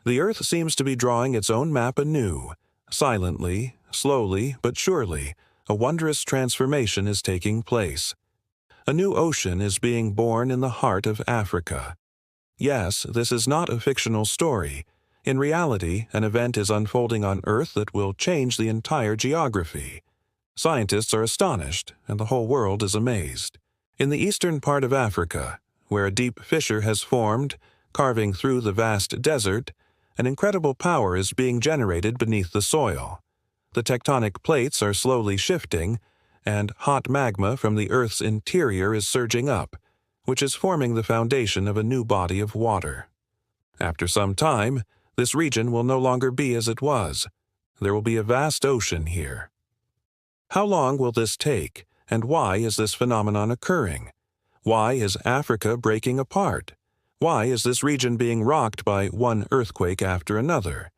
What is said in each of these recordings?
The Earth seems to be drawing its own map anew. Silently, slowly, but surely, a wondrous transformation is taking place. A new ocean is being born in the heart of Africa. Yes, this is not a fictional story. In reality, an event is unfolding on Earth that will change the entire geography. Scientists are astonished, and the whole world is amazed. In the eastern part of Africa, where a deep fissure has formed, carving through the vast desert, an incredible power is being generated beneath the soil. The tectonic plates are slowly shifting, and hot magma from the Earth's interior is surging up, which is forming the foundation of a new body of water. After some time, this region will no longer be as it was. There will be a vast ocean here. How long will this take, and why is this phenomenon occurring? Why is Africa breaking apart? Why is this region being rocked by one earthquake after another?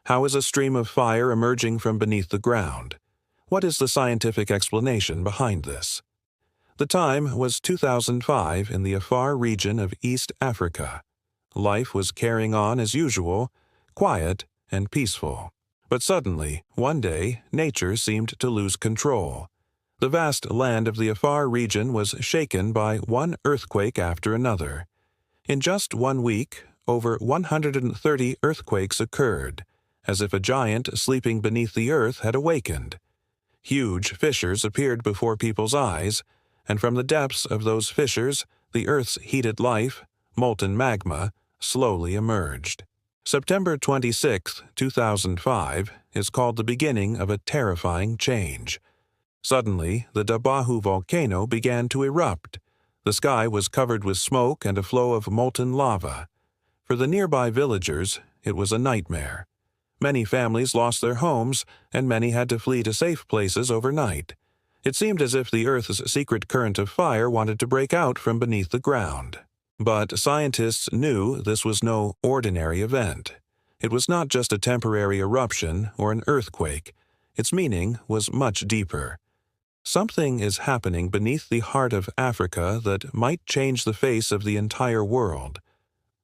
How is a stream of fire emerging from beneath the ground? What is the scientific explanation behind this? The time was 2005 in the Afar region of East Africa. Life was carrying on as usual, quiet and peaceful. But suddenly, one day, nature seemed to lose control. The vast land of the Afar region was shaken by one earthquake after another. In just 1 week, over 130 earthquakes occurred, as if a giant sleeping beneath the earth had awakened. Huge fissures appeared before people's eyes, and from the depths of those fissures, the Earth's heated life, molten magma, slowly emerged. September 26, 2005, is called the beginning of a terrifying change. Suddenly, the Dabahu volcano began to erupt. The sky was covered with smoke and a flow of molten lava. For the nearby villagers, it was a nightmare. Many families lost their homes, and many had to flee to safe places overnight. It seemed as if the Earth's secret current of fire wanted to break out from beneath the ground. But scientists knew this was no ordinary event. It was not just a temporary eruption or an earthquake. Its meaning was much deeper. Something is happening beneath the heart of Africa that might change the face of the entire world.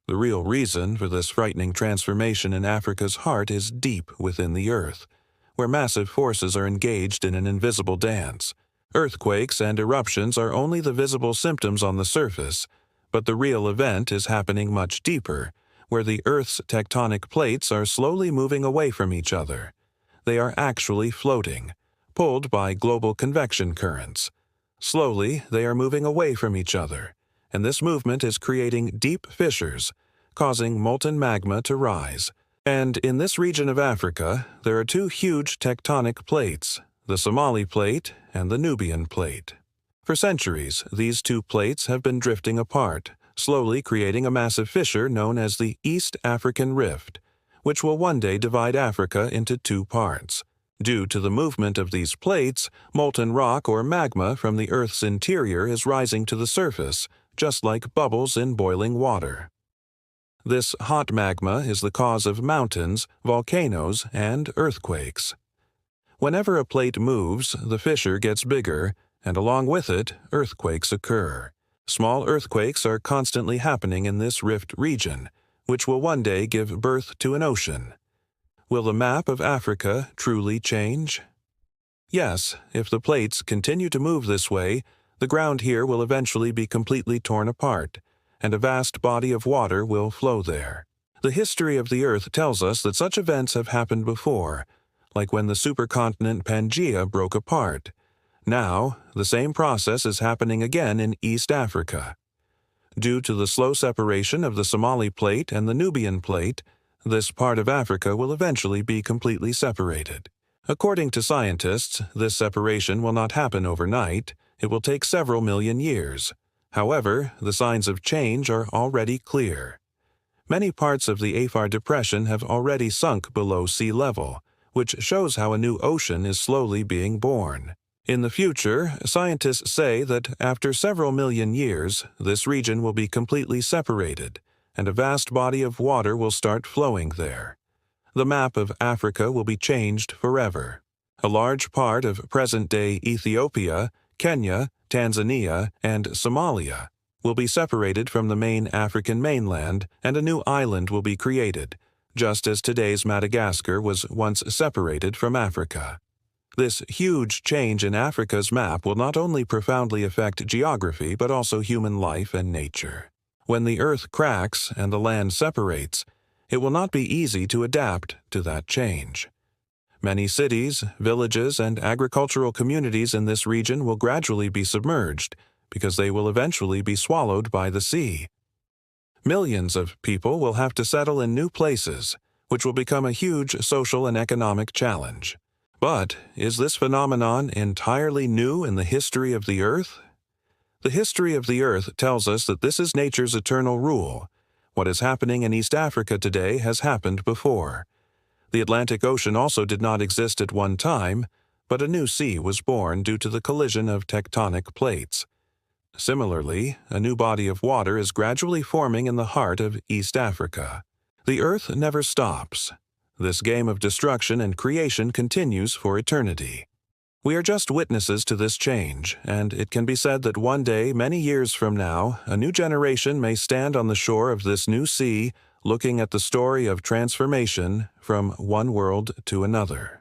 The real reason for this frightening transformation in Africa's heart is deep within the Earth, where massive forces are engaged in an invisible dance. Earthquakes and eruptions are only the visible symptoms on the surface, but the real event is happening much deeper, where the Earth's tectonic plates are slowly moving away from each other. They are actually floating, pulled by global convection currents. Slowly, they are moving away from each other, and this movement is creating deep fissures, causing molten magma to rise. And in this region of Africa, there are two huge tectonic plates, the Somali Plate and the Nubian Plate. For centuries, these two plates have been drifting apart, slowly creating a massive fissure known as the East African Rift, which will one day divide Africa into two parts. Due to the movement of these plates, molten rock or magma from the Earth's interior is rising to the surface, just like bubbles in boiling water. This hot magma is the cause of mountains, volcanoes, and earthquakes. Whenever a plate moves, the fissure gets bigger, and along with it, earthquakes occur. Small earthquakes are constantly happening in this rift region, which will one day give birth to an ocean. Will the map of Africa truly change? Yes, if the plates continue to move this way, the ground here will eventually be completely torn apart, and a vast body of water will flow there. The history of the Earth tells us that such events have happened before, like when the supercontinent Pangaea broke apart. Now, the same process is happening again in East Africa. Due to the slow separation of the Somali Plate and the Nubian Plate, this part of Africa will eventually be completely separated. According to scientists, this separation will not happen overnight. It will take several million years. However, the signs of change are already clear. Many parts of the Afar Depression have already sunk below sea level, which shows how a new ocean is slowly being born. In the future, scientists say that after several million years, this region will be completely separated, and a vast body of water will start flowing there. The map of Africa will be changed forever. A large part of present-day Ethiopia, Kenya, Tanzania, and Somalia will be separated from the main African mainland, and a new island will be created, just as today's Madagascar was once separated from Africa. This huge change in Africa's map will not only profoundly affect geography but also human life and nature. When the earth cracks and the land separates, it will not be easy to adapt to that change. Many cities, villages, and agricultural communities in this region will gradually be submerged because they will eventually be swallowed by the sea. Millions of people will have to settle in new places, which will become a huge social and economic challenge. But is this phenomenon entirely new in the history of the Earth? The history of the Earth tells us that this is nature's eternal rule. What is happening in East Africa today has happened before. The Atlantic Ocean also did not exist at one time, but a new sea was born due to the collision of tectonic plates. Similarly, a new body of water is gradually forming in the heart of East Africa. The Earth never stops. This game of destruction and creation continues for eternity. We are just witnesses to this change, and it can be said that one day, many years from now, a new generation may stand on the shore of this new sea, looking at the story of transformation from one world to another.